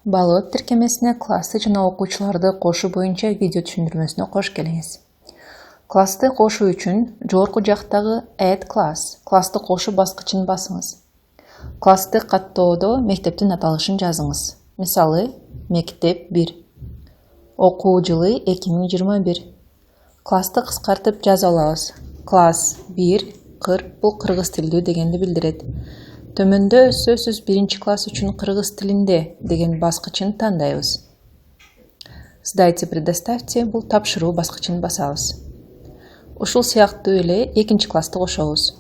Балык тиркемесине классты жана окуучуларды кошуу боюнча видео түшүндүрмөсүнө кош келиңиз. Классты кошуу үчүн жогорку жактагы Add Class классты кошуу баскычын басыңыз. Классты каттоодо мектептин аталышын жазыңыз. Мисалы, мектеп 1. Окуу жылы 2021. Классты кыскартып жаза алабыз. Класс 1 кыр бул кыргыз тилдүү дегенди билдирет. Төмөндө сөзсүз биринчи класс үчүн кыргыз тилинде деген баскычын тандайбыз. Сдайте, предоставьте бул тапшыруу баскычын басабыз. Ушул сыяктуу эле экинчи классты кошобуз.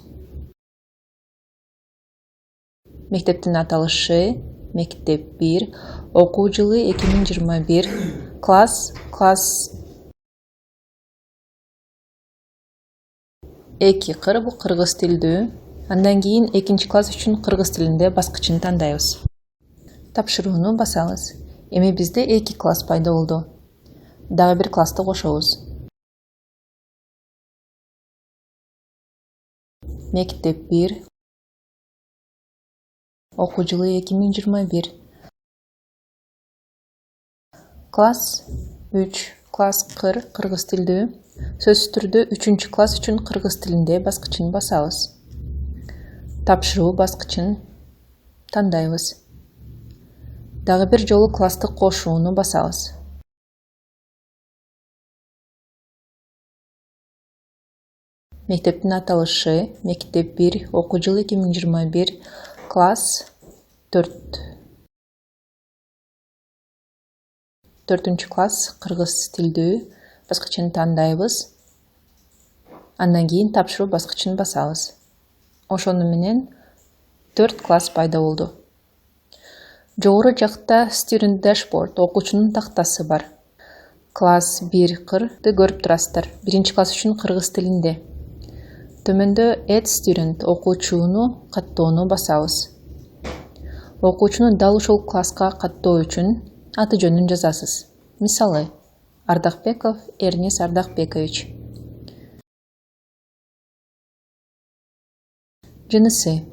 Мектептин аталышы мектеп 1, окуу жылы 2021, класс 2 кыр бул кыргыз тилдүү. Андан кийин экинчи класс үчүн кыргыз тилинде баскычын тандайбыз. Тапшырууну басабыз. Эми бизде 2 класс пайда болду. Дагы бир классты кошобуз. Мектеп 1, окуу жылы 2021. Класс 3, класс кыр кыргыз тилдүү. Сөзсүз түрдө 3 класс үчүн кыргыз тилинде баскычын басабыз. Тапшыруу баскычын тандайбыз. Дагы бир жолу классты кошууну басабыз. Мектептин аталышы мектеп 1, окуу жылы 2021, класс 4. 4 класс кыргыз тилдүү баскычын тандайбыз. Андан кийин тапшыруу баскычын басабыз. Ошону менен 4 класс пайда болду. Жогору жакта Student Dashboard окуучунун тактасы бар. Класс 1 кырды көрүп турасыздар. Биринчи класс үчүн кыргыз тилинде. Төмөндө Add Student окуучуну каттоону басабыз. Окуучуну дал ушул класска каттоо үчүн аты жөнүн жазасыз. Мисалы, Ардакбеков Эрнис Ардакбекович. Жынысы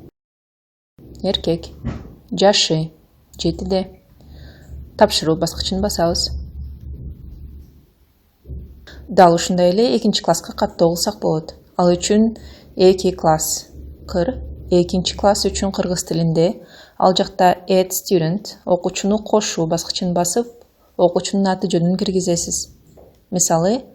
эркек, жашы 7. Тапшыруу баскычын басабыз. Дал ушундай эле экинчи класска каттоо кылсак болот. Ал үчүн 2 класс кыр, экинчи класс үчүн кыргыз тилинде, ал жакта Add Student окуучуну кошуу баскычын басып, окуучунун аты жөнүн киргизесиз. Мисалы,